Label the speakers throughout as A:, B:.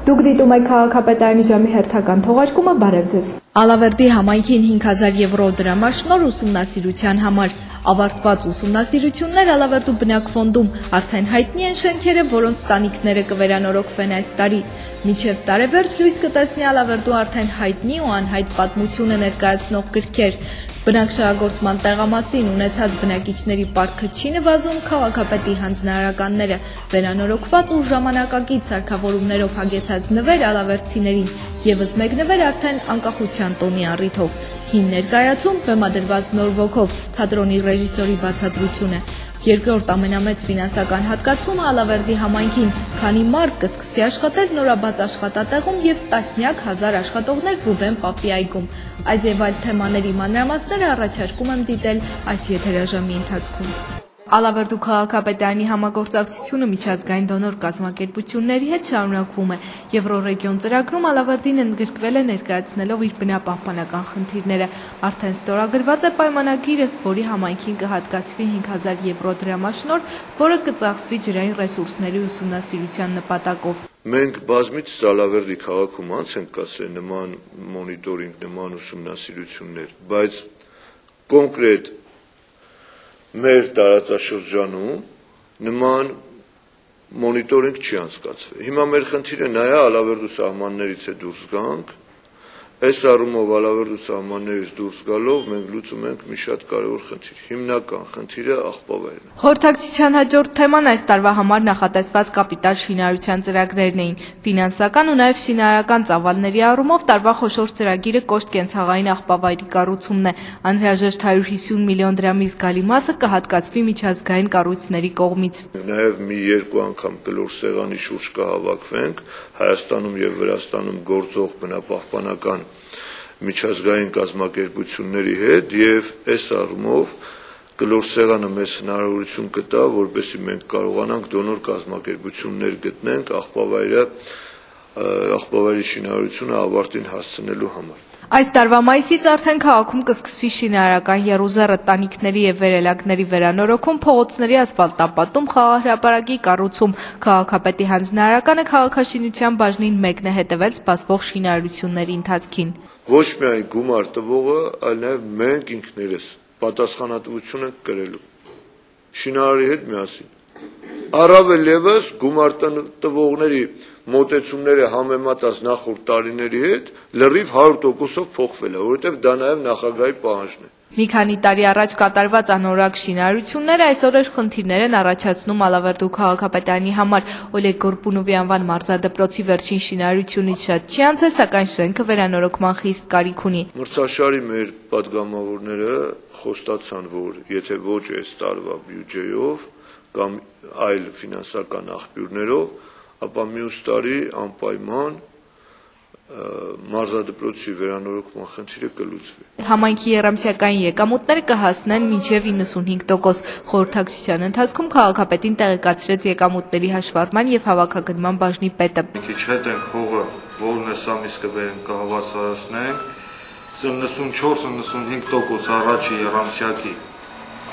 A: Դուք դիտում եք քաղաքապետարանի ժամի հերթական թողարկումը, բարև ձեզ։
B: Ալավերդի համայնքին 5000 եվրո դրամաշնոր ուսումնասիրության համար ավարտված ուսումնասիրություններ Ալավերդու բնակֆոնդում արդեն հայտնի են շենքերը, որոնց տանիքները կվերանորոգվեն այս տարի։ Մինչև տարեվերջ լույս կտեսնի Ալավերդու արդեն հայտնի ու անհայտ պատմությունը ներկայացնող գրքեր։ Բնակչահագործման տեղամասին ունեցած բնակիչների պարտքը չի նվազում, քաղաքապետի հանձնարարականները վերանորոգված ու ժամանակակից սարքավորումներով հագեցած նվեր ալավերդցիներին, ևս մեկ նվեր արդեն անկախության տոնի առիթով։ Հին ներկայացում բեմադրված նոր ոգով թատրոնի ռեժիսորի բացատրությունը։ Երկրորդ ամենամեծ ֆինանսական հատկացումը Ալավերդի համայնքին, քանի մարդ կսկսի աշխատել նորաբաց աշխատատեղում եւ տասնյակ հազար աշխատողներ Ռուբեն Պապի այգում։ Այս եւ այլ թեմաների մանրամասները առաջարկում եմ դիտել այս եթերաժամի ընթացքում։ Ալավերդու քաղաքապետարանի համագործակցությունը միջազգային դոնոր կազմակերպությունների հետ շարունակվում է։ Եվրոռեգիոն ծրագրում Ալավերդին ընդգրկվել է ներկայացնելով իր բնապահպանական խնդիրները։ Արդեն ստորագրված է պայմանագիր, ըստ որի համայնքին կհատկացվի 5000 եվրո դրամաշնոր, որը կծախսվի ջրային ռեսուրսների ուսումնասիրության նպատակով։
C: Մենք բազմիցս Ալավերդի քաղաքում անց ենք կացրել նման մոնիտորինգ, նման ուսումնասիրություններ, բայց կոնկրետ մեր տարածաշրջանում նման մոնիտորինգ չի անցկացվել։ Հիմա մեր խնդիրը նա է Ալավերդու սահմաններից է դուրս գանք, այս առումով Ալավերդու սահմաններից դուրս գալով մենք լուծում ենք մի շատ կարևոր խնդիր։ Հիմնական խնդիրը աղբավայրն է։
B: Խորհրդակցության հաջորդ թեման այս տարվա համար նախատեսված կապիտալ շինարարության ծրագրերն էին։ Ֆինանսական ու նաև շինարարական ծավալների առումով տարվա խոշոր ծրագիրը կոշտ կենցաղային աղբավայրի կառուցումն է։ Անհրաժեշտ 150 միլիոն դրամի զգալի մասը կհատկացվի միջազգային կառույցների կողմից։
C: Նաև մի երկու անգամ կլոր սեղանի շուրջ կհավաքվենք Հայաստանում եւ Վրաստանում գործող բնապահպանական միջազգային կազմակերպությունների հետ եւ այս առումով կլոր սեղանը մեզ հնարավորություն կտա, որպեսզի մենք կարողանանք դոնոր կազմակերպություններ գտնենք աղբավայրի շինարարությունը ավարտին հասցնելու համար։
B: Այս տարվա մայիսից արդեն քաղաքում կսկսվի շինարարական եռուզեռը, տանիքների եւ վերելակների վերանորոգում, փողոցների ասֆալտապատում, խաղահրապարակի կառուցում։ Քաղաքապետի հանձնարարականը քաղաքաշինության բաժնին մեկն է հետևել սպասվող շինարարությունների ընթացքին։
C: Ոչ միայն գումար տվողը, այլ նաև մենք ինքներս պատասխանատվություն ենք կրելու շինարարի հետ միասին։ Առավել ևս գումար տվողների մոտեցումները համեմատած նախորդ տարիների հետ լրիվ 100%-ով փոխվել է, որովհետև դա նաև նախագահի պահանջն է։
B: Մի քանի տարի առաջ կատարված անորակ շինարարությունները այսօր էլ խնդիրներ են առաջացնում Ալավերդու քաղաքապետարանի համար։ Օլեգ Գորբունովի անվան մարզադպրոցի վերջին շինարարությունից շատ չի անցել, սակայն շենքը վերանորոգման խիստ կարիք ունի։
C: Մրցաշարի մեր պատգամավորները խոստացան, որ եթե ոչ այս տարվա բյուջեով կամ այլ ֆինանսական աղբյուրներով, ապա մյուս տարի անպայման մարզադպրոցի վերանորոգման խնդիրը կլուծվի։
B: Համայնքի եռամսյակային եկամուտները կհասնեն մինչև 95%։ Խորհրդակցության ընթացքում քաղաքապետին տեղեկացրեց եկամուտների հաշվառման եւ հավաքագրման բաժնի պետը։
D: Քիչ հետ ենք հողը, որն է սա միսկը վերեն կհավասարացնենք, 94-95% առաջի եռամսյակի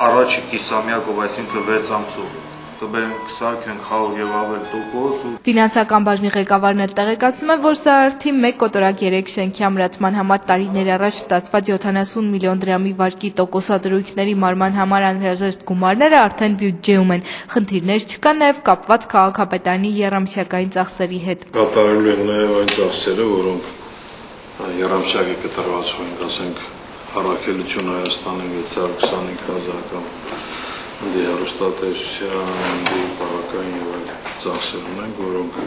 D: առաջի կիսամյակով, այսինքն 6 ամսով կբերենք սարքենք 100 եւ ավել տոկոս։
B: Ֆինանսական բաժնի ղեկավարն էլ տեղեկացնում է, որ սա արդի 1 կոտորակ 3 շենքի ամրացման համար տարիներ առաջ ստացված 70 միլիոն դրամի վարկի տոկոսադրույքների մարման համար անհրաժեշտ գումարները արդեն բյուջեում են։ Խնդիրներ չկան նաև կապված քաղաքապետարանի եռամսյակային ծախսերի հետ։
E: Կատարելու են նաև այն ծախսերը, որոնք եռամսյակի կտրված են, ասենք առաքելություն Հայաստանի 625,000 կամ հեռուստատեսության, քաղաքային եւ այլ ծախսեր ունենք, որոնք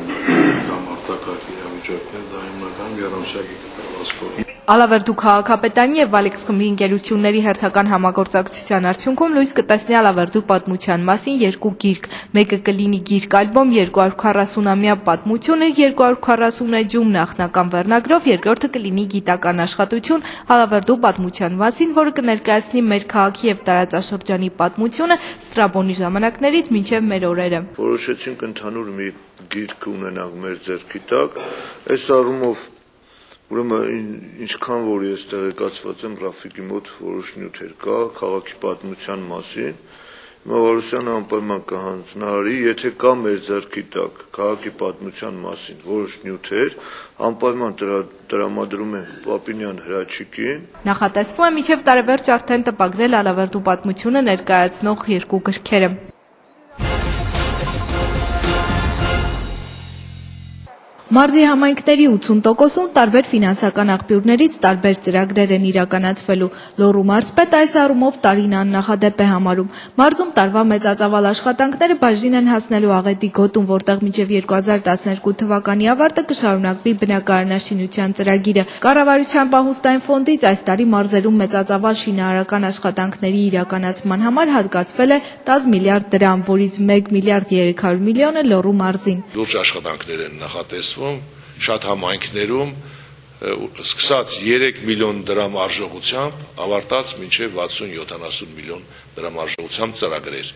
E: կամ արտակարգ իրավիճակներ, դա հիմնական եռամսյակի կտրված կողմ։
B: Ալավերդու քաղաքապետարանի եւ Վալեքս խմբի ընկերությունների հերթական համագործակցության արդյունքում լույս կտեսնի Ալավերդու պատմության մասին 2 գիրք։ Մեկը կլինի գիրք-ալբոմ 240-ամյա պատմությունը 240 էջում նախնական վերնագրով, երկրորդը կլինի գիտական աշխատություն Ալավերդու պատմության մասին, որը կներկայացնի մեր քաղաքի եւ տարածաշրջանի պատմությունը Ստրաբոնի ժամանակներից մինչեւ մեր օրերը։
C: Որոշեցինք ընդհանուր մի գիրք ունենանք մեր ձեռքի տակ, այս առումով ուրեմն ինչքան որ ես տեղեկացված եմ Ռաֆիկի մոտ որոշ նյութեր կա քաղաքի պատմության մասին Մովարոսյանը անպայման կհանձնարարի, եթե կա մեր ձեռքի տակ քաղաքի պատմության մասին որոշ նյութեր, անպայման տրամադրում են Պապինյան Հրաչիկին։
A: Նախատեսվում է մինչև տարեվերջ արդեն տպագրել Ալավերդու պատմությունը ներկայացնող 2 գրքերը։ Մարզի համայնքների 80%-ում տարբեր ֆինանսական աղբյուրներից տարբեր ծրագրեր են իրականացվելու։ Լոռու մարզպետ այս առումով տարին աննախադեպ է համարում։ Մարզում տարվա մեծածավալ աշխատանքները բաժին են հասնելու Աղետի գոտում, որտեղ մինչև 2012 թվականի ավարտը կշարունակվի բնակարանաշինության ծրագիրը։ Կառավարության պահուստային ֆոնդից այս տարի մարզերում մեծածավալ շինարարական աշխատանքների իրականացման համար հատկացվել է 10 միլիարդ դրամ, որից 1 միլիարդ 300 միլիոնը Լոռու մարզին։
F: Լուրջ աշխատանքներ են նախատեսվում շատ համայնքներում, սկսած 3 միլիոն դրամ արժողությամբ, ավարտած մինչև 60-70 միլիոն դրամ արժողությամբ ծրագրեր։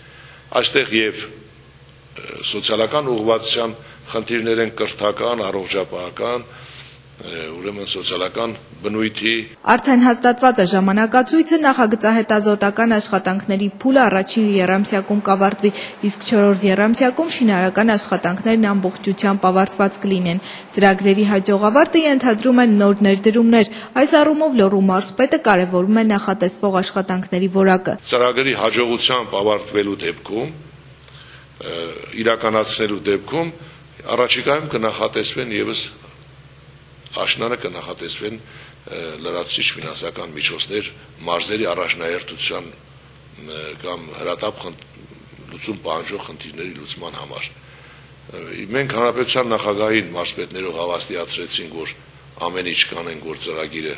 F: Այստեղ եւ սոցիալական ուղղվածության խնդիրներ են, կրթական, առողջապահական, ուրեմն սոցիալական բնույթի։
A: Արդեն հաստատված է ժամանակացույցը, նախագծահետազոտական աշխատանքների փուլը առաջին եռամսյակում կավարտվի, իսկ 4-րդ եռամսյակում շինարարական աշխատանքներն ամբողջությամբ ավարտված կլինեն։ Ծրագրերի հաջող ավարտը ենթադրում են նոր ներդրումներ։ Այս առումով Լոռու մարզպետը կարևորում է նախատեսվող աշխատանքների որակը։
F: Ծրագրի հաջողությամբ ավարտվելու դեպքում, իրականացնելու դեպքում առաջիկայում կնախատեսվեն եւս աշնանը կնախատեսվեն լրացուցիչ ֆինանսական միջոցներ մարզերի առաջնահերթության կամ հրատապ լուծում պահանջող խնդիրների լուծման համար։ Մենք հանրապետության նախագահին մարզպետներով հավաստիացրեցինք, որ ամեն ինչ կանենք, որ ծրագիրը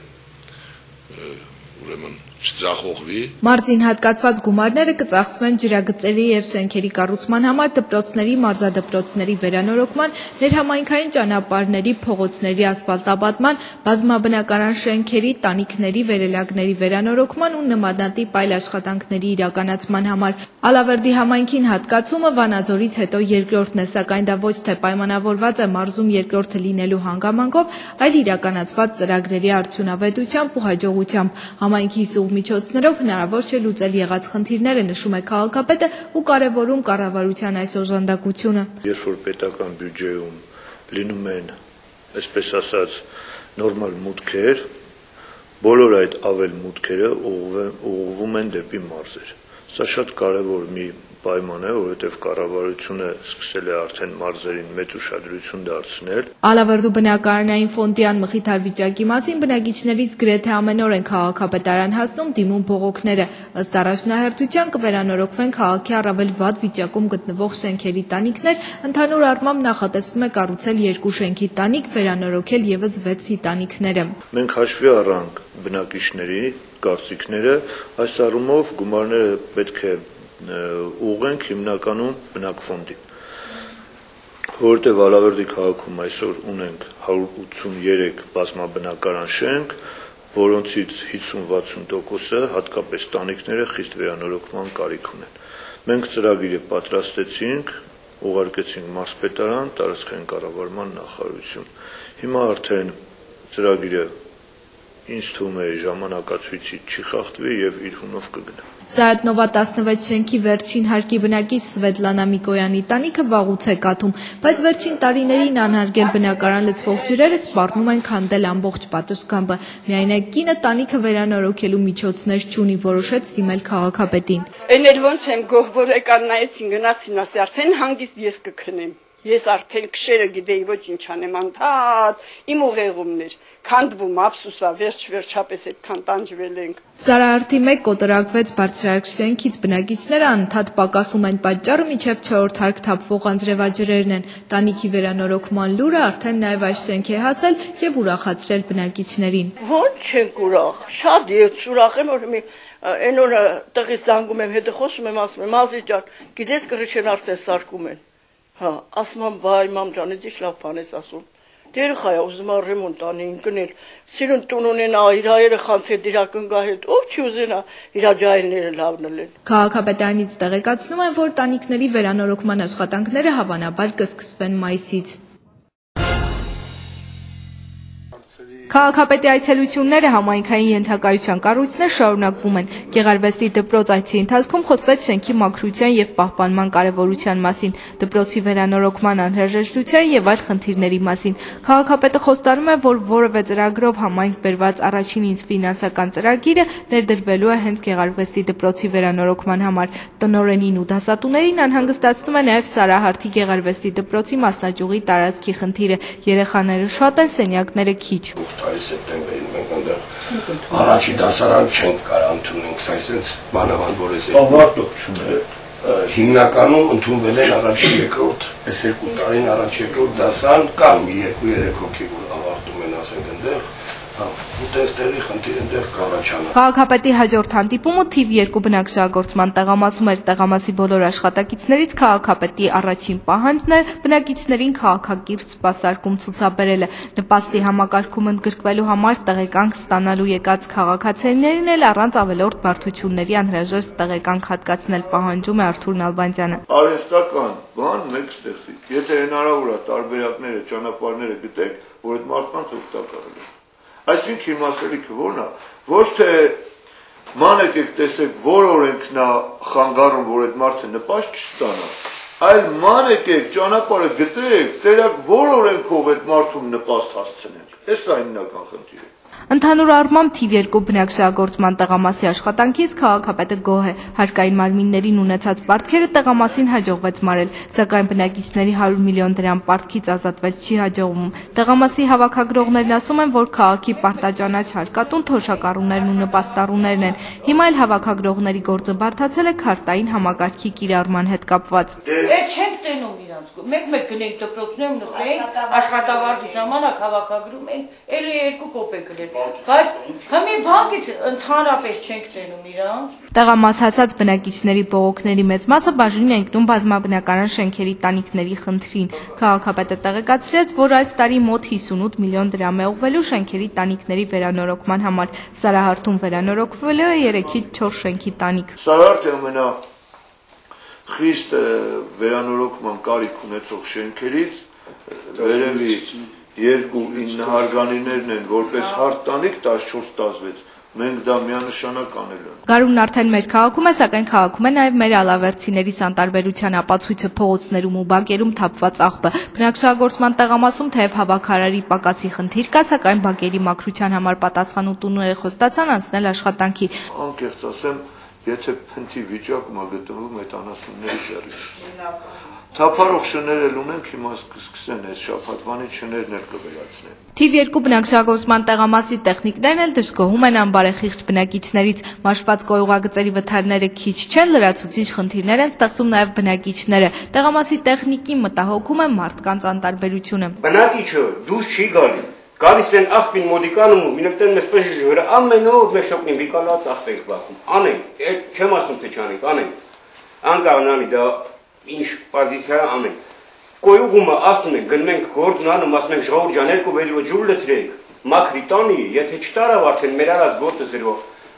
F: ուրեմն չձախողվի։
A: Մարզին հատկացված գումարները կծախսվեն ջրագծերի եւ շենքերի կառուցման համար, դպրոցների, մարզադպրոցների վերանորոգման, ներհամայնքային ճանապարհների, փողոցների ասֆալտաբատման, բազմաբնակարան շենքերի, տանիքների, վերելակների վերանորոգման ու նմանատիպ այլ աշխատանքների իրականացման համար։ Ալավերդի համայնքին հատկացումը Վանաձորից հետո երկրորդն է, սակայն դա ոչ թե պայմանավորված է մարզում երկրորդը լինելու հանգամանքով, այլ իրականացված ծրագրերի արդյունավետությամբ ու հաջողությամբ։ Համայնքի սուղ միջոցներով հնարավոր չէ լուծել եղած խնդիրները, նշում է քաղաքապետը ու կարևորում կառավարության այս օժանդակությունը։
C: Երբ որ պետական բյուջեում լինում են, այսպես ասած, նորմալ մուտքեր, բոլոր այդ ավել մուտքերը ուղղվում են դեպի մարզեր։ Սա շատ կարևոր մի պայման է, որովհետև կառավարությունը սկսել է արդեն մարզերին մեծ ուշադրություն դարձնել։
A: Ալավերդու բնակարանային ֆոնդի անմխիթար վիճակի մասին բնակիչներից գրեթե ամեն օր են քաղաքապետարան հասնում դիմում բողոքները։ Ըստ առաջնահերթության կվերանորոգվեն քաղաքի առավել վատ վիճակում գտնվող շենքերի տանիքներ, ընդհանուր առմամբ նախատեսվում է կառուցել 2 շենքի տանիք, վերանորոգել եւս 6-ի տանիքները։
C: Մենք հաշվի առանք բնակիչների կարծիքները, այս առումով գումարները պետք է ուղենք հիմնականում բնակֆոնդին, որտեղ Ալավերդի քաղաքում այսօր ունենք 183 բազմաբնակարան շենք, որոնցից 50-60%-ը, հատկապես տանիքները, խիստ վերանորոգման կարիք ունեն։ Մենք ծրագիրը պատրաստեցինք, ուղարկեցինք մարզպետարան, տարածքային կառավարման նախարարություն։ Հիմա արդեն ծրագիրը ինձ թվում է ժամանակացույցից չի խախտվի եւ իր հունով կգնա։
A: Սայաթնովա 16 շենքի վերջին հարկի բնակիչ Սվետլանա Միկոյանի տանիքը վաղուց է կաթում, բայց վերջին տարիներին անհարգել բնակարան լցվող ջրերը սպառնում են քանդել ամբողջ պատշգամբը։ Միայն այդ կինը տանիքը վերանորոգելու միջոցներ չունի, որոշեց դիմել քաղաքապետին։
G: Էներ ոնց եմ գոհ եկան նայեցին գնացին ասի արդեն հանգիստ ես կքնեմ։ Ես արդեն քշերը գիտեի ոչինչ անեմ անդադ իմ ուղեղումներ քանդվում ափսուսա վերջապես այդքան տանջվել ենք։
A: Սարահարթի 1 կոտորակվեց բարձրարկ շենքից բնակիչները անընդհատ պակասում են, պատճառը մինչև 4-րդ հարկ թափվող անձրևաջրերն են։ Տանիքի վերանորոգման լուրը արդեն նաև այս շենք է հասել եւ ուրախացրել բնակիչներին։
G: Ո՞նց չենք ուրախ, շատ ես ուրախ եմ, որ այն օրը տղիս զանգում եմ, հետո խոսում եմ, ասում եմ, Ազի ջան, գիտես կրիչեն արդեն սարկում են։ Հա, ասում եմ, բայ մամ ջան, էդի լավ բան ես ասում։ Երեխա է ուզում ռեմոնտ անի ընկնել, սիրուն տուն ունենա, իր երեխանց հետ իր ակնկա հետ, ով չի ուզենա իր ջահելները լավն լեն։
A: Քաղաքապետարանից տեղեկացնում են, որ տանիքների վերանորոգման աշխատանքները հավանաբար կսկսվեն մայիսից։ Քաղաքապետի այցելությունները համայնքային ենթակայության կառույցներ շարունակվում են։ Գեղարվեստի դպրոց այցի ընթացքում խոսվեց շենքի մաքրության եւ պահպանման կարեւորության մասին, դպրոցի վերանորոգման անհրաժեշտության եւ այլ խնդիրների մասին։ Քաղաքապետը խոստանում է, որ որևէ ծրագրով համայնք բերված առաջին ինձ ֆինանսական ծրագիրը ներդրվելու է հենց Գեղարվեստի դպրոցի վերանորոգման համար։ Տնօրենին ու դասատուներին անհանգստացնում է նաեւ Սարահարթի Գեղարվեստի դպրոցի մասնաճյուղի տարածքի խնդիրը։ Երեխաները շատ են, սենյակները քիչ։
H: Տարի սեպտեմբերին մենք այնտեղ առաջի դասարան չենք կարող ընդունենք, այսինքն մանավանդ որ էս
C: ավարտող չուներ։
H: Հիմնականում ընդունվել են առաջի երկրորդ, այս 2 տարին առաջ երկրորդ դասարան կան մի 2-3 հոգի որ ավարտում են ասենք այնտեղ, ու այստեղի խնդիր այնտեղ կառաջանա։
A: Քաղաքապետի հաջորդ հանդիպումը թիվ 2 բնակչահագործման տեղամասում էր։ Տեղամասի բոլոր աշխատակիցներից քաղաքապետի առաջին պահանջն է բնակիչներին քաղաքակիրթ սպասարկում ցուցաբերելը։ Նպաստի համակարգում ընդգրկվելու համար տեղեկանք ստանալու եկած քաղաքացիներին էլ առանց ավելորդ բարդությունների անհրաժեշտ տեղեկանք հատկացնել պահանջում է Արթուր Նալբանդյանը։
C: Արհեստական բան մեկ ստեղծի։ Եթե հնարավոր է տարբերակները, ճանապարհները գտեք, որ այդ մարդկանց օգտակար լինեն։ Այսինքն իմ ասելիքը որն է, ոչ թե ման եկեք տեսեք որ օրենքն է խանգարում, որ այդ մարդը նպաստ չստանա, այլ ման եկեք ճանապարհը գտեք, տեսեք որ օրենքով այդ մարդուն նպաստ հասցնենք։ Այս է հիմնական խնդիրը։
A: Ընդհանուր առմամբ թիվ 2 բնակչահագործման տեղամասի աշխատանքից քաղաքապետը գոհ է։ Հարկային մարմիններին ունեցած պարտքերը տեղամասին հաջողվեց մարել, սակայն բնակիչների 100 միլիոն դրամ պարտքից ազատվեց չի հաջողվում։ Տեղամասի հավաքագրողներն ասում են, որ քաղաքի պարտաճանաչ հարկատուն թոշակառուներն ու նպաստառուներն են։ Հիմա էլ հավաքագրողների գործը բարդացել է քարտային համակարգի կիրառման հետ կապված։
G: Չենք տենում իրանց։ Մեկ գնենք դպրոցներում նստենք, աշխատավարձի ժամանակ հավաքագրում ենք, էլի 2 կոպեկ գնել։ Բայց հիմա բանկից ընդհանրապես չենք տենում իրանց։
A: Տեղամաս հասած բնակիչների բողոքների մեծ մասը բաժին է ընկնում բազմաբնակարան շենքերի տանիքների խնդրին։ Քաղաքապետը տեղեկացրեց, որ այս տարի մոտ 58 միլիոն դրամ է ուղղվելու շենքերի տանիքների վերանորոգման համար։ Սարահարթում վերանորոգվելու է 3-ից 4 շենքի տանիք։
C: Սարահարթը ամենա խիստ վերանորոգման կարիք ունեցող շենքերից վերևի 2-9 հարգանիներն են, որպես հարթ տանիք 14-16, մենք դա միանշանակ անել ենք։
A: Գարունն արդեն մեր քաղաքում է, սակայն քաղաքում է նաև մեր ալավերցիների սանտարբերության ապացույցը փողոցներում ու բակերում թափված աղբը։ Բնակչահագործման տեղամասում թեև հավաքարարի պակասի խնդիր կա, սակայն բակերի մաքրության համար պատասխանատու տունները խոստացան անցնել աշխատանքի։
C: Անկեղծ ասեմ, եթե փնթի վիճակում է գտնվում այդ անասունների ձեռից։ Թափարող շները ունենք, հիմա սկսեն այս շաբաթվանից շներն էլ կվերացնեն։
A: Թիվ 2 բնակչահագործման տեղամասի տեխնիկներն էլ դժգոհում են անբարեխիղճ բնակիչներից։ Մաշված կոյուղագծերի վթարները քիչ չեն, լրացուցիչ խնդիրներ են ստեղծում նաև բնակիչները։ Տեղամասի տեխնիկին մտահոգում է մարդկանց անտարբերությունը։
I: Բնակիչը դուրս չի գալի։ Գալիս են աղբին մոդիկանում ու մինքտեն մեզ պժժ վրա ամեն օր մեզ շոկնին վիկալած աղբենք բախում։ Անենք, չեմ ասում թե չանենք, անենք։ Անկարնանի դա ինչ պոզիցիա անենք։ Կոյուղումը ասում են, գնում ենք գործն անում, ասում ենք ժողովուրդ ջան, 2 վեդրո ջուր լցրեք, մաքրի տանի, եթե չտարավ արդեն մեր արած գործը զրո։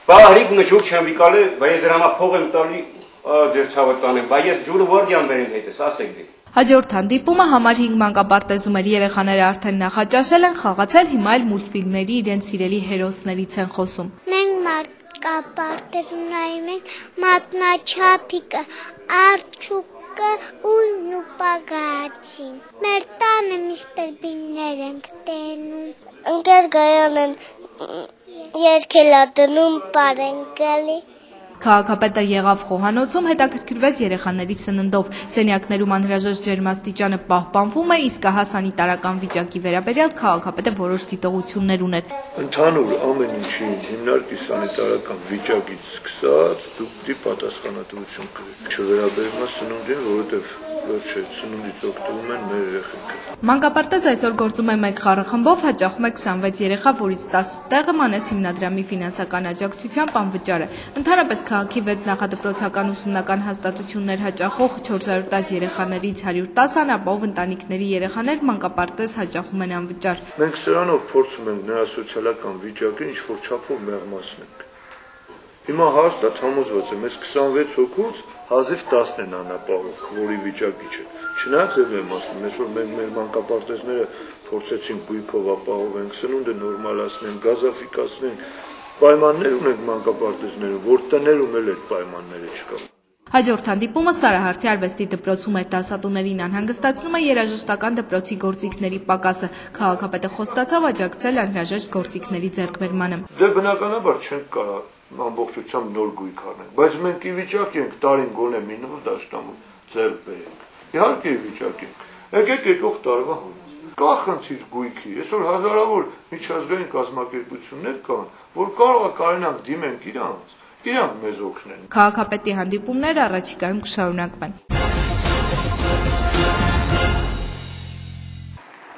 I: Բա հրիկը ջուր չեմ վիկալե, բայց ես դրա փող եմ տալի, ձեր ցավը տանեմ, բայց ես ջուրը որդյան բերեմ հետս, ասեք դե։
A: Հաջորդ հանդիպումը համար 5 մանկապարտեզում էր, երեխաները արդեն նախաճաշել են, խաղացել, հիմա էլ մուլտֆիլմերի իրենց սիրելի հերոսներից են խոսում։
J: Մենք մանկապարտեզում նայում ենք մատնաչափիկը, արջուկը ու նուպագացին։ Մեր տանը միստր Բիններ ենք տենում։ Ընկեր գայան են երկելա դնում պար են գալի։
A: Քաղաքապետը եղավ խոհանոցում, հետաքրքրվեց երեխաների սննդով։ Սենյակներում անհրաժեշտ ջերմաստիճանը պահպանվում է, իսկ ահա սանիտարական վիճակի վերաբերյալ քաղաքապետը որոշ դիտողություններ ուներ։
C: Ընդհանուր ամեն ինչին հիմնարկի սանիտարական վիճակից սկսած դուք դի պատասխանատվություն կրեք։ Չվերաբերում է սնունդին, որովհետև վերջը սնունդից օգտվում են մեր երեխեքը։
A: Մանկապարտեզ այսօր գործում է 1 խառախմբով, հաճախում է 26 երեխա, որից 10 տեղը Մանես հիմնադրամի ֆինանսական աջակցությամբ անվճար է։ Ընդհանրապես քաղաքի 6 նախադպրոցական ուսումնական հաստատություններ հաճախող 410 երեխաներից 110 անապահով ընտանիքների երեխաներ մանկապարտեզ հաճախում են անվճար։
C: Մենք սրանով փորձում ենք նրա սոցիալական վիճակը ինչ-որ չափով մեղմացնենք։ Հիմա հաստատ համոզված եմ, այս 26 հոգուց հազիվ 10 են անապահով, որի վիճակի չէ։ Չնայած եմ ասում, այսօր մենք մեր մանկապարտեզները փորձեցինք գույքով ապահովենք, սնունդը նորմալացնենք, գազաֆիկացնենք, պայմաններ ունենք մանկապարտեզներում, որ տներում էլ այդ պայմանները չկան։
A: Հաջորդ հանդիպումը Սարահարթի արվեստի դպրոցում էր, դասատուներին անհանգստացնում է երաժշտական դպրոցի գործիքների պակասը, քաղաքապետը խոստացավ աջակցել անհրաժեշտ գործիքների ձեռքբերմանը։
C: Դե բնականաբար չենք կարող ամբողջությամբ նոր գույք առնենք, բայց մենք ի վիճակի ենք տարին գոնե մի նոր դաշտամուր ձեռք բերենք։ Իհարկե ի վիճակի ենք։ Եկեք եկող տարվա կա խնդիր գույքի, այսօր հազարավոր միջազգային կազմակերպություններ կան, որ կարող է կարենանք դիմենք իրանք մեզ օգնեն։
A: Քաղաքապետի հանդիպումները առաջիկայում կշարունակվեն։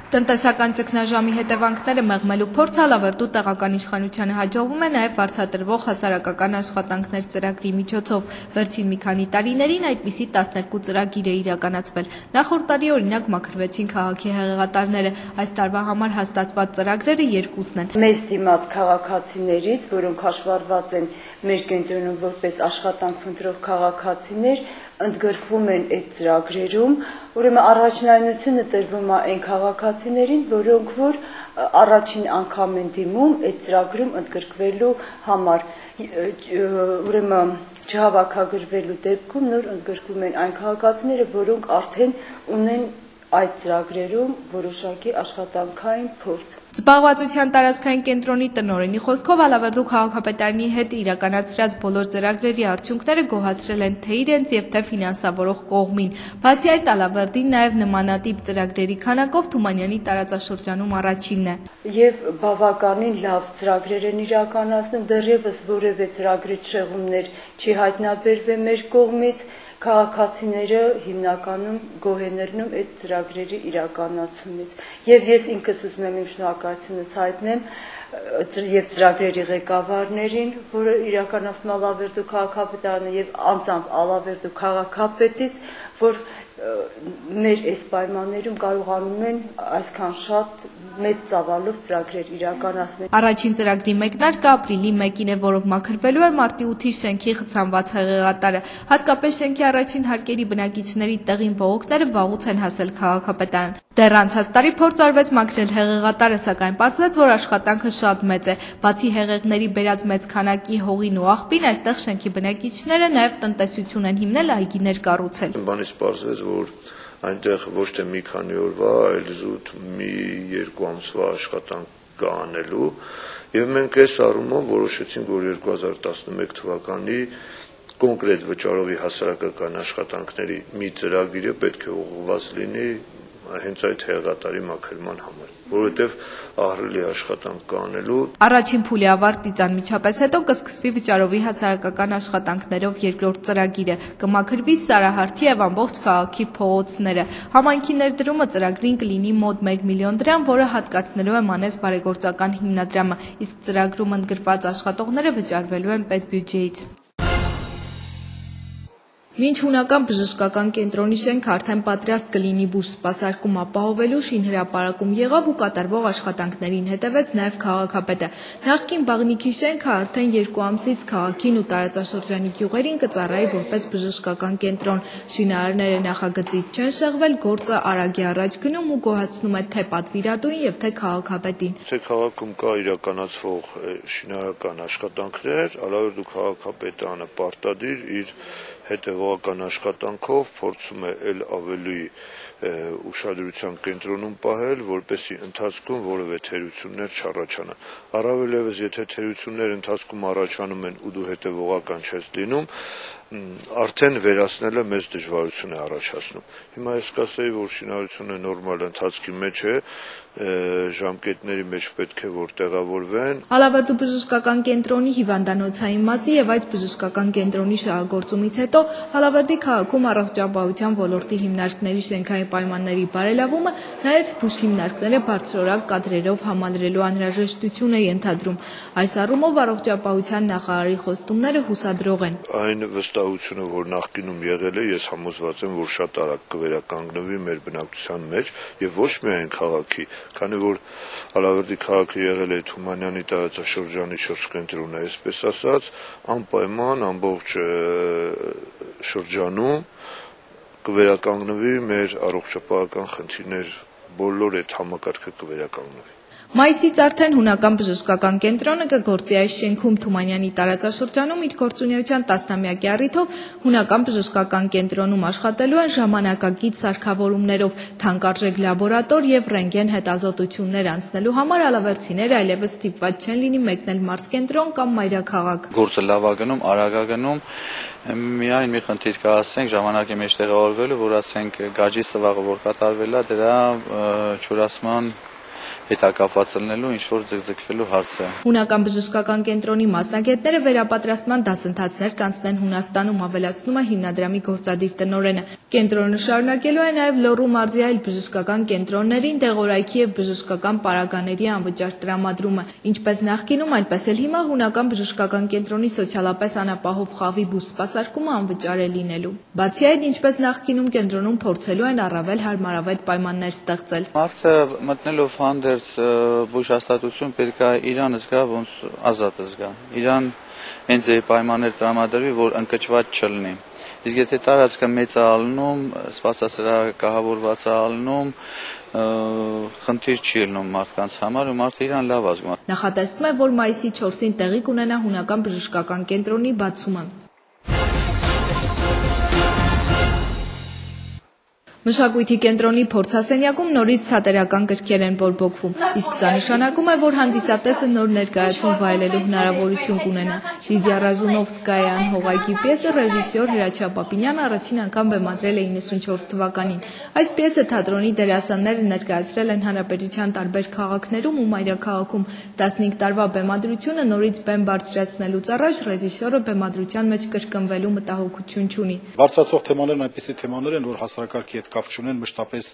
A: Տնտեսական ճգնաժամի հետևանքները մեղմելու փորձը Ալավերդու տեղական իշխանությանը հաջողվում է նաև վարձատրվող հասարակական աշխատանքներ ծրագրի միջոցով։ Վերջին մի քանի տարիներին այդպիսի 12 ծրագիր է իրականացվել։ Նախորդ տարի օրինակ մաքրվեցին քաղաքի հեղեղատարները, այս տարվա համար հաստատված ծրագրերը 2-ն են։
K: Մեզ դիմաց քաղաքացիներից, որոնք հաշվառված են մեր կենտրոնում որպես աշխատանք փնտրող քաղաքացիներ, ընդգրկվում են այդ ծրագրերում, ուրեմն առաջնայնությունը տրվում է այն քաղաքացիներին, որոնք որ առաջին անգամ են դիմում այդ ծրագրում ընդգրկվելու համար, ուրեմն չհավաքագրվելու դեպքում նոր ընդգրկվում են այն քաղաքացիները, որոնք արդեն ունեն այդ ծրագրերում որոշակի աշխատանքային փորձ։
A: Զբաղվածության տարածքային կենտրոնի տնօրենի խոսքով Ալավերդու քաղաքապետարանի հետ իրականացրած բոլոր ծրագրերի արդյունքները գոհացրել են թե իրենց եւ թե ֆինանսավորող կողմին։ Բացի այդ, Ալավերդին նաեւ նմանատիպ ծրագրերի քանակով Թումանյանի տարածաշրջանում առաջինն է։
K: Եվ բավականին լավ ծրագրեր են իրականացնում, դեռևս որևէ ծրագրի շեղումներ չի հայտնաբերվել մեր կողմից, քաղաքացիները հիմնականում գոհ են ելնում այդ ծրագրերի իրականացումից։ Եվ ես ինքս ուզում եմ իմ շնորհակալությունս հայտնեմ եւ ծրագրերի ղեկավարներին, որը իրականացնում Ալավերդու քաղաքապետարանը եւ անձամբ Ալավերդու քաղաքապետից, որ մեր այս պայմաններում կարողանում են այսքան շատ մեծ ծավալով ծրագրեր իրականացնել։
A: Առաջին ծրագրի մեկնարկը ապրիլի 1-ին է, որով մաքրվելու է մարտի 8-ի շենքի խցանված հեղեղատարը։ Հատկապես շենքի առաջին հարկերի բնակիչների տեղին բողոքները վաղուց են հասել քաղաքապետարան։ Դեռ անցած տարի փորձ արվեց մաքրել հեղեղատարը, սակայն պարզվեց, որ աշխատանքը շատ մեծ է։ Բացի հեղեղների բերած մեծ քանակի հողին ու աղբին, այստեղ շենքի բնակիչները նաև տնտեսություն են հիմնել, այգիներ կառուցել։
C: Բանից պարզվեց, որ այնտեղ ոչ թե մի քանի օրվա, այլ զուտ մի 2 ամսվա աշխատանք կա անելու, եւ մենք այս առումով որոշեցինք, որ 2011 թվականի կոնկրետ վճարովի հասարակական աշխատանքների մի ծրագիրը պետք է ուղղված լինի հենց այդ հեղեղատարի մաքրման համար, որովհետև ահռելի աշխատանք կանելու։
A: Առաջին փուլի ավարտից անմիջապես հետո կսկսվի վճարովի հասարակական աշխատանքներով երկրորդ ծրագիրը, կմաքրվի Սարահարթի եւ ամբողջ քաղաքի փողոցները։ Համայնքի ներդրումը ծրագրին կլինի մոտ 1 միլիոն դրամ, որը հատկացնելու է Մանես բարեգործական հիմնադրամը, իսկ ծրագրում ընդգրկված աշխատողները վճարվելու են պետբյուջեից։ Մինչ հունական բժշկական կենտրոնի շենքը արդեն պատրաստ կլինի բուժ սպասարկում ապահովելու, շինհրապարակում եղավ ու կատարվող աշխատանքներին հետևեց նաև քաղաքապետը։ Նախկին Բաղնիքի շենքը արդեն 2 ամսից քաղաքին ու տարածաշրջանի գյուղերին կծառայի որպես բժշկական կենտրոն։ Շինարարները նախագծից չեն շեղվել, գործը արագ է առաջ գնում ու գոհացնում է թե պատվիրատուին եւ թե քաղաքապետին։
C: Թե քաղաքում կա իրականացվող շինարարական աշխատանքներ, Ալավերդու քաղաքապետարանը պարտադիր իր հետևողական աշխատանքով փորձում է ել ավելի ուշադրության կենտրոնում պահել, որպեսզի ընթացքում որևէ թերություններ չառաջանա։ Առավել ևս, եթե թերություններ ընթացքում առաջանում են ու դու հետևողական չես լինում, արդեն վերացնելը մեծ դժվարություն է առաջացնում։ Հիմա ես կասեի, որ շինարարությունը նորմալ ընթացքի մեջ է, ժամկետների մեջ պետք է որ տեղավորվեն։
A: Ալավերդու բժշկական կենտրոնի հիվանդանոցային մասի եւ այս բժշկական կենտրոնի շահագործումից հետո Ալավերդի քաղաքում առողջապահության ոլորտի հիմնարկների շենքային պայմանների բարելավումը նաեւ բուժ հիմնարկները բարձրորակ կադրերով համալրելու անհրաժեշտություն է ենթադրում։ Այս առումով առողջապահության նախարարի խոստումները հուսադրող են։
C: Այն վստահությունը, որ նախկինում եղել է, ես համոզված եմ, որ շատ արագ կվերականգնվի մեր բնակչության մեջ եւ ոչ միայն քաղաքի, քանի որ Ալավերդի քաղաքը եղել է Թումանյանի տարածաշրջանի շրջկենտրոնը, այսպես ասած, անպայման ամբողջ շրջանում կվերականգնվի մեր առողջապահական խնդիրներ բոլոր այդ համակարգը կվերականգնվի։
A: Մայիսից արդեն հունական բժշկական կենտրոնը կգործի այս շենքում Թումանյանի տարածաշրջանում իր գործունեության 10-ամյակի առիթով հունական բժշկական կենտրոնում աշխատելու են ժամանակակից սարքավորումներով թանկարժեք լաբորատոր եւ ռենտգեն հետազոտություններ անցնելու համար ալավերցիները այլևս ստիպված չեն լինի մեկնել մարզկենտրոն կամ մայրաքաղաք։
L: Գործը լավ է գնում, արագ է գնում, միայն մի խնդիր կա, ասենք ժամանակի մեջ տեղավորվելու, որ ասենք գաջի սվաղը որ կատարվել է, դրա չորացման հետակապված ելնելու ինչ-որ ձգձգվելու հարց է։
A: Հունական բժշկական կենտրոնի մասնագետները վերապատրաստման դասընթացներ կանցնեն Հունաստանում, ավելացնում է հիմնադրամի գործադիր տնօրենը։ Կենտրոնը շարունակելու է նաև Լոռու մարզի այլ բժշկական կենտրոններին տեղորայքի եւ բժշկական պարագաների անվճար տրամադրումը։ Ինչպես նախկինում, այնպես էլ հիմա հունական բժշկական կենտրոնի սոցիալապես անապահով խավի բուժ սպասարկումը անվճար է լինելու։ Բացի այդ, ինչպես նախկինում կենտրոնում փորձելու են առավել հարմարավետ պայմաններ ստեղծել։
L: Մարդը մտնելով հանդերձ բուժհաստատություն պետք է իրան զգա ոնց ազատ զգա։ Իրան հենց այդ պայմաններ տրամադրվի, որ ընկճված չլինի։ Իսկ եթե տարածքը մեծ է ալնում, սպասասրահակահավորված է ալնում, խնդիր չի ելնում մարդկանց համար ու մարդը իրան լավ է զգում։
A: Նախատեսվում է, որ մայիսի 4-ին տեղի կունենա հունական բժշկական կենտրոնի բացումը։ Մշակույթի կենտրոնի փորձասենյակում նորից թատերական գրքեր են բորբոքվում, իսկ սա նշանակում է, որ հանդիսատեսը նոր ներկայացում վայելելու հնարավորություն կունենա։ Լիդիա Ռազունովսկայան հողայքի պիեսը ռեժիսոր Հրաչյա Պապինյանը առաջին անգամ բեմադրել է 94 թվականին։ Այս պիեսը թատրոնի դերասանները ներկայացրել են հանրապետության տարբեր քաղաքներում ու մայրաքաղաքում։ 15 տարվա բեմադրությունը նորից բեմ բարձրացնելուց առաջ ռեժիսորը բեմադրության մեջ կրկնվելու մտահոգություն չունի։
E: Բարձրացող թեմաներն այնպիսի թեմաներ են, որ հասարակարգի հետ կապ չունեն, մշտապես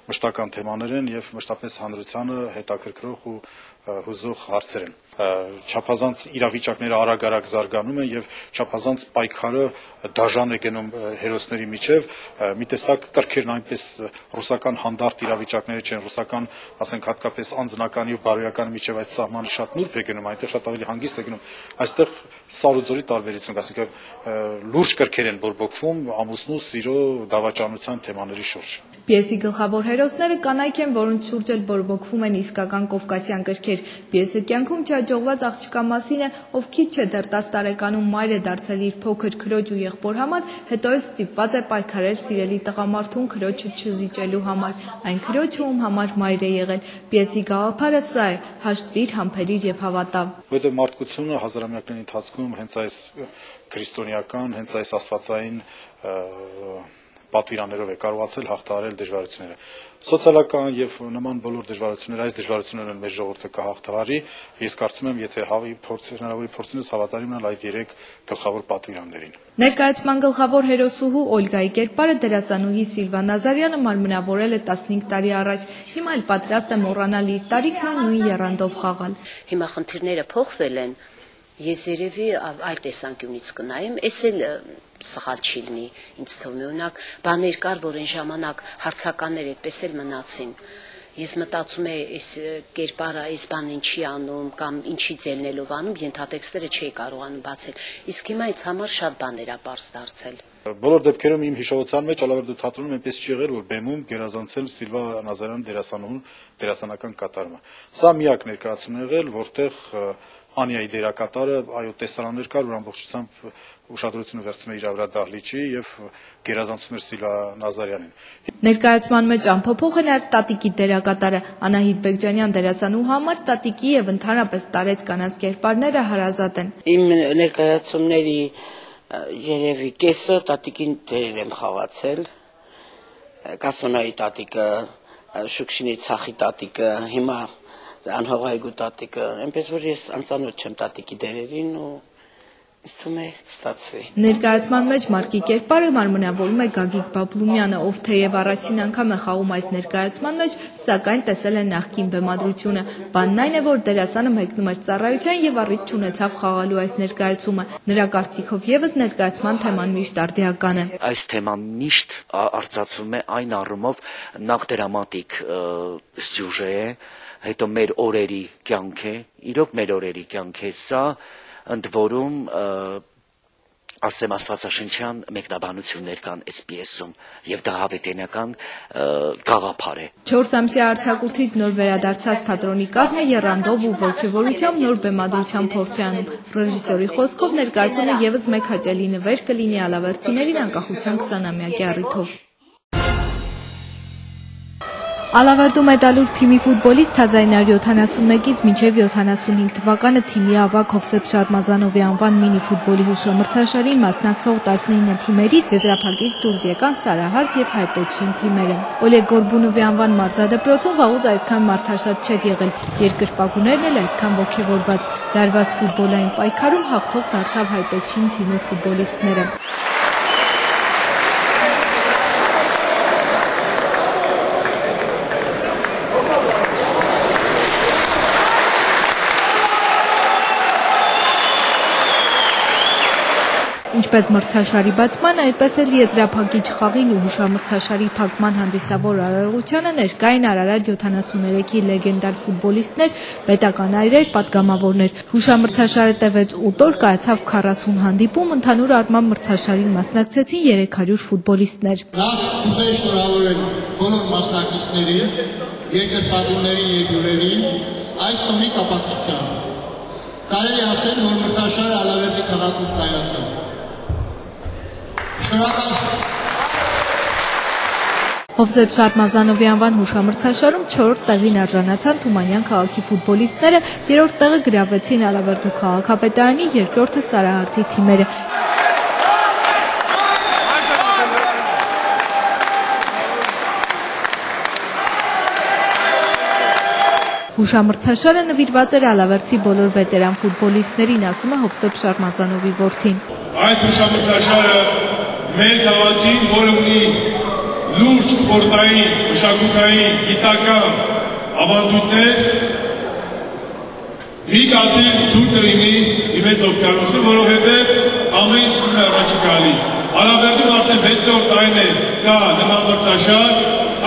E: մշտական թեմաներ են եւ մշտապես հանրությանը հետաքրքրող ու հուզող հարցեր են։ Չափազանց իրավիճակները արագ-արագ զարգանում են եւ չափազանց պայքարը դաժան է գնում հերոսների միջև, մի տեսակ կրքերն այնպես ռուսական հանդարտ իրավիճակները չեն, ռուսական, ասենք հատկապես անձնականի ու բարոյական միջև այդ սահմանը շատ նուրբ է գնում, այնտեղ շատ ավելի հանգիստ է գնում։ Այստեղ սարուձորի տարբերություն կա, ասենք լուրջ կրքեր են բորբոքվում ամուսնու սիրո դավաճանության թեմաների շուրջ։
A: Պիեսի գլխավոր հերոսները կանայք են, որոնց շուրջ էլ բորբոքվում են իսկական կովկասյան գրքեր։ Պիեսը կյանքում չհաջողված աղջկա մասին է, ով քիչ չէ դեռ 10 տարեկանում մայր է դարձել իր փոքր քրոջ ու եղբոր համար, հետո էլ ստիպված է պայքարել սիրելի տղամարդուն քրոջը չզիջելու համար, այն քրոջը, ում համար մայր է եղել։ Պիեսի գաղափարը սա է՝ հաշտվիր, համբերիր եւ հավատա։
E: Որտեղ մարդկությունը հազարամյակների ընթացքում հենց այս քրիստոնեական, հենց այս աստվածային պատվիրաններով է կարողացել հաղթահարել դժվարությունները։ Սոցիալական եւ նման բոլոր դժվարությունները, այս դժվարությունները մեր ժողովուրդը կհաղթահարի։ Ես կարծում եմ, եթե հնարավորի փորձինս հավատարիմ մնալ այդ 3 գլխավոր պատվիրաններին։
A: Ներկայացման գլխավոր հերոսուհու Օլգայի կերպարը դերասանուհի Սիլվա Նազարյանը մարմնավորել է 15 տարի առաջ։ Հիմա էլ պատրաստ է մոռանալ իր տարիքն ու նույն եռանդով խաղալ։
M: Հիմա խնդիրները փոխվել են։ Ես երևի այլ տեսանկյունից կնայեմ, էս էլ սխալ չի լինի, ինձ թվում է, օրինակ, բաներ կար, որ այն ժամանակ հարցականներ այդպես էլ մնացին։ Ես մտածում եմ, այս կերպարը այս բանն ինչի անում կամ ինչից ելնելով անում, ենթատեքստերը չի կարողանում բացել։ Իսկ հիմա ինձ համար շատ բաներ է պարզ դարձել։
E: Բոլոր դեպքերում իմ հիշողության մեջ Ալավերդու թատրոնում այնպես չի եղել, որ բեմում գերազանցել Սիլվա Նազարյան դերասանուհուն դերասանական կատարումը։ Սա միակ ներկայացումն է եղել, որտեղ Անիայի դերակատարը, այո, տեսարաններ կար, որ ամբողջությամբ ուշադրությունը վերցնում է իր վրա դահլիճի եւ գերազանցում էր Սիլվա Նազարյանին։
A: Ներկայացման մեջ ամփոփող է նաև Տատիկի դերակատարը Անահիտ Բեկջանյան դերասանուհու համար Տատիկի եւ ընդհանրապես տարեց կանանց կերպարները հարազատ են։
N: Իմ ներկայացումների երևի կեսը Տատիկին դերեր եմ խաղացել։ Կասոնայի Տատիկը, Շուքշինի Ցախի Տատիկը, հիմա Անհողայգու Տատիկը, այնպես որ ես անծանոթ չեմ Տատիկի դերերին ու ինձ թվում է ստացվի։
A: Ներկայացման մեջ Մարկի կերպարը մարմնավորում է Գագիկ Բաբլումյանը, ով թեև առաջին անգամ է խաղում այս ներկայացման մեջ, սակայն տեսել է նախկին բեմադրությունը։ Բանն այն է, որ դերասանը մեկնում էր ծառայության եւ առիթ չունեցավ խաղալու այս ներկայացումը։ Նրա կարծիքով եւս ներկայացման թեման միշտ արդիական է։
O: Այս թեման միշտ արծացվում է այն առումով նախ դրամատիկ սյուժե է, հետո մեր օրերի կյանք է, իրոք մեր օրերի կյանք է սա, ընդ որում ասեմ աստվածաշնչյան մեկնաբանություններ կան այս պիեսում եւ դա հավիտենական գաղափար է։
A: 4 ամսյա արձակուրդից նոր վերադարձած թատրոնի կազմը եռանդով ու ոգևորությամբ նոր բեմադրության փորձ է անում։ Ռեժիսորի խոսքով ներկայացումը եւս մեկ հաճելի նվեր կլինի ալավերցիներին անկախության 20-ամյակի առիթով։ Ալավերդու մեդալուր թիմի ֆուտբոլիստ 1971-ից մինչև 75 թվականը թիմի ավագ Հովսեփ Շարմազանովի անվան մինի ֆուտբոլի հուշամրցաշարին մասնակցող 19 թիմերից եզրափակիչ դուրս եկան Սարահարթ եւ Հայպետշին թիմերը։ Օլեգ Գորբունովի անվան մարզադպրոցում վաղուց այսքան մարդաշատ չէր եղել, երկրպագուներն էլ այսքան ոգևորված։ Դարված ֆուտբոլային պայքարում հաղթող դարձավ Հայպետշին թիմի ֆուտբոլիստները։ Ինչպես մրցաշարի բացման, այդպես էլ եզրափակիչ խաղին ու հուշամրցաշարի փակման հանդիսավոր արարողությանը ներկա էին Արարատ 73-ի լեգենդար ֆուտբոլիստներ, պետական այրեր, պատգամավորներ։ Հուշամրցաշարը տևեց 8 օր, կայացավ 40 հանդիպում, ընդհանուր առմամբ մրցաշարին մասնակցեցին 300 ֆուտբոլիստներ։
P: Նախ կուզեի շնորհավորել բոլոր մասնակիցներին, երկրպագուներին եւ հյուրերին այս տոնի կապակցությամբ։ Կարելի ասել, որ մրցաշարը Ալավերդի քաղաքում կայացավ։
A: Հովսեփ Շարմազանովի անվան հուշամրցաշարում 4-րդ տեղին արժանացան Թումանյան քաղաքի ֆուտբոլիստները, 3-րդ տեղը գրավեցին Ալավերդու քաղաքապետարանի, 2-րդը Սարահարթի թիմերը։ Հուշամրցաշարը նվիրված էր Ալավերդի բոլոր վետերան ֆուտբոլիստներին, ասում է Հովսեփ Շարմազանովի որդին։
P: Այս հուշամրցաշարը մեր քաղաքին, որը ունի լուրջ սպորտային, մշակութային, գիտական ավանդույթներ, մի կաթիլ ջուր կլինի իմեծ օվկիանոսը, որովհետև ամեն ինչ սկսում է առաջի գալիս։ Ալավերդում արդեն 6-րդ տարին է կա նման մրցաշար,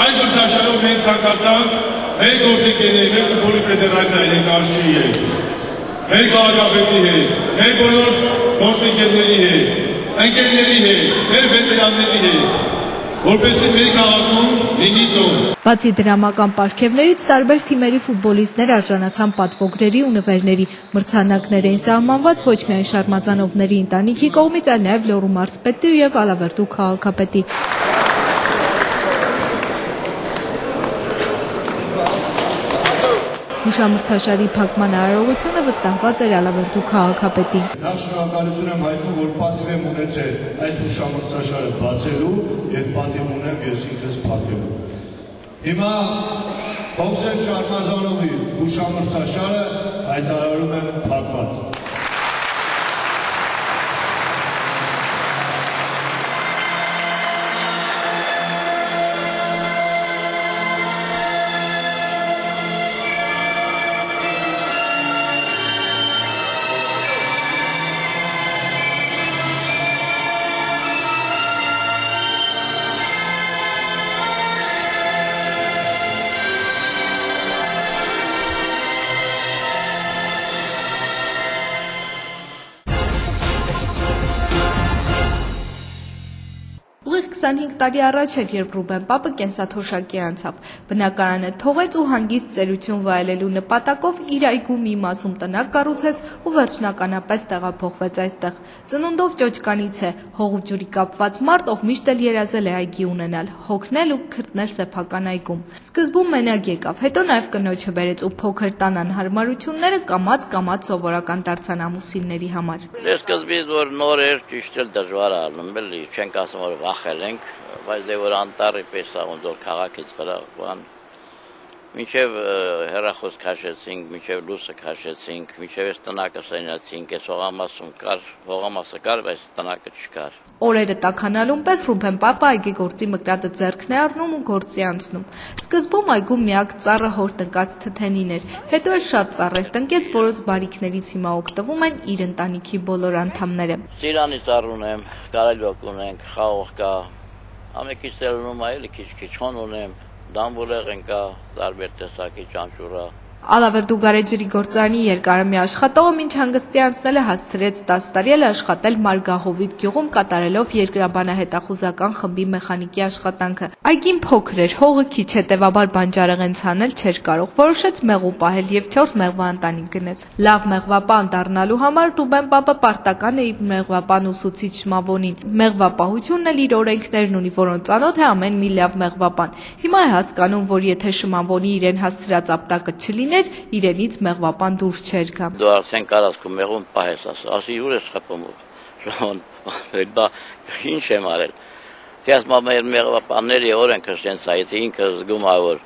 P: այդ մրցաշարով մենք ցանկացանք մեր գործընկերների, մեր ֆուտբոլի ֆեդերացիայի ներկայացուցիչի հետ, մեր քաղաքապետի հետ, մեր բոլոր գործընկերների հետ, ընկերների հետ, մեր վետերանների հետ, որպեսզի մեր քաղաքում լինի տոն։
A: Բացի դրամական պարգևներից, տարբեր թիմերի ֆուտբոլիստներ արժանացան պատվոգրերի ու նվերների։ Մրցանակներ էին սահմանված ոչ միայն Շարմազանովների ընտանիքի կողմից, այլ նաև Լոռու մարզպետի և Ալավերդու քաղաքապետի։ Հուշամրցաշարի փակման արարողությունը վստահված էր Ալավերդու քաղաքապետին։
P: Նախ շնորհակալություն եմ հայտնում, որ պատիվ եմ ունեցել այս հուշամրցաշարը բացելու և պատիվ ունեմ ես ինքս փակելու։ Հիմա Հովսեփ Շարմազանովի հուշամրցաշարը հայտարարում եմ փակված։
A: Ուղիղ 25 տարի առաջ էր, երբ Ռուբեն Պապը կենսաթոշակի անցավ։ Բնակարանը թողեց ու հանգիստ ծերություն վայելելու նպատակով իր այգու մի մասում տնակ կառուցեց ու վերջնականապես տեղափոխվեց այստեղ։ Ծնունդով ճոճկանից է, հող ու ջուրի կապված մարդ, ով միշտ էլ երազել է այգի ունենալ, հոգնել ու քրտնել սեփական այգում։ Սկզբում մենակ եկավ, հետո նաև կնոջը բերեց ու փոքր տան անհարմարությունները կամաց սովորական դարձան ամուսինների համար։
Q: Սկզբից որ նոր էր, ճիշտ էլ դժվար է ալնում, էլի չենք ասում որ վախել ենք, բայց դե որ անտառի պես է ոնց որ քաղաքից վրան մինչև հեռախոս քաշեցինք, մինչև լույսը քաշեցինք, մինչև այս տնակը սենացինք, այս հողամասը կար, բայց տնակը չկար։
A: Օրերը տաքանալուն պես Ռուբեն Պապը այգեգործի մկրատը ձեռքն է առնում ու գործի անցնում։ Սկզբում այգում միակ ծառը հոր տնկած թթենին էր, հետո էլ շատ ծառեր տնկեց, որոնց բարիքներից հիմա օգտվում են իր ընտանիքի բոլոր անդամները։
Q: Սիրանի ծառ ունեմ, կարելյոկ ունենք, խաղող կա, ամեկից էլ ունում այլ քիչ-քիչ խոն ունեմ, դամբուլեղեն կա, տարբեր տեսակի ճանճուրա,
A: Ալավերդու գարեջրի գործարանի երկարամյա աշխատողը մինչ հանգստի անցնելը հասցրեց 10 տարի էլ աշխատել Մարգահովիտ գյուղում կատարելով երկրաբանահետախուզական խմբի մեխանիկի աշխատանքը։ Այգին փոքր էր, հողը քիչ, հետևաբար բանջարեղեն ցանել չէր կարող, որոշեց մեղու պահել եւ 4 մեղվա ընտանիք գնեց։ Լավ մեղվապան դառնալու համար Ռուբեն պապը պարտական է իր մեղվապան ուսուցիչ Մավոնին։ Մեղվապահությունն էլ իր օրենքներն ունի, որոնց ծանոթ է ամեն մի լավ մեղվապան։ Հիմա է հասկանում, որ եթե Շմավոնի իրեն հասցրած ապտակը չլիներ, իրենից մեղվապան դուրս չէր գա։
Q: Դու արդեն կարաս քո մեղուն պահես, ասի ուր ես խփում։ Ժողովուրդ, դա ինչ եմ արել։ Դες մեր մեղվապանների օրենքը sense այդ ինքը զգում է որ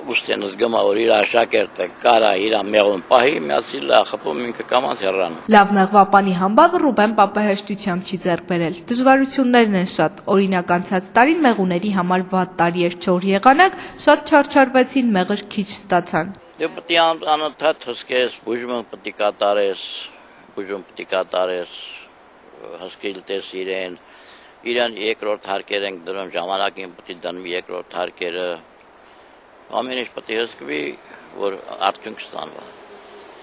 Q: ուստեն զգում է որ իր աշակերտը կարա իր մեղուն պահի, միացիլ խփում ինքը կամաց հեռանում։
A: Լավ մեղվապանի համբավը Ռուբեն պապը հեշտությամբ չի ձեռք բերել։ Դժվարություններն են շատ։ Օրինակ անցած տարին մեղուների համար վատ տարի էր 4 եղանակ, շատ չարչարվեցին, մեղր քիչ ստացան։
Q: Դու պետք է անընդհատ հսկես, բուժում պետք է կատարես, հսկիլ տես իրեն երկրորդ հարկեր ենք դրում, ժամանակին պետք է դնում երկրորդ հարկերը։ Ամեն ինչ պետք է հսկվի, որ արդյունք ստանա։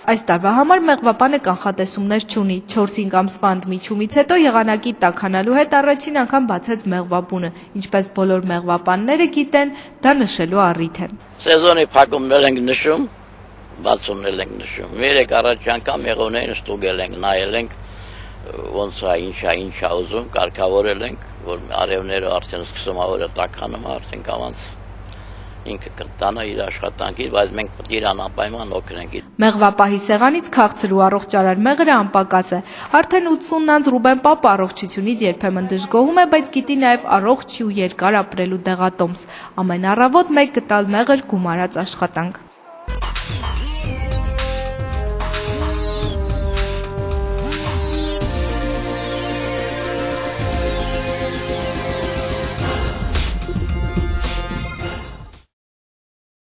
A: Այս տարվա համար մեղվապանը կանխատեսումներ չունի։ 4-5 ամսվա ընդմիջումից հետո եղանակի տաքանալու հետ առաջին անգամ բացեց մեղվաբունը, ինչպես բոլոր մեղվապանները գիտեն, դա նշելու առիթ է։
Q: Սեզոնի փակումներ ենք նշում, բացումներ ենք նշում։ Մեր առաջ անգամ մեղուներին ստուգել ենք, նայել ենք, ոնց է, ինչա ուզում, կարգավորել ենք, որ արևները արդեն սկսում է օրը տաքանում, արդեն կամանց ինքը կտանա իր աշխատանքի, բայց մենք պետք է իրան անպայման օգնենք։
A: Մեղվապահի սեղանից քաղցր ու առողջարար մեղրը անպակաս է։ Արդեն 80 անց Ռուբեն պապը առողջությունից երբեմն դժգոհում է, բայց գիտի նաև առողջ ու երկար ապրելու դեղատոմս։ Ամեն առավոտ մեկ գտալ մեղր գումարած աշխատանք։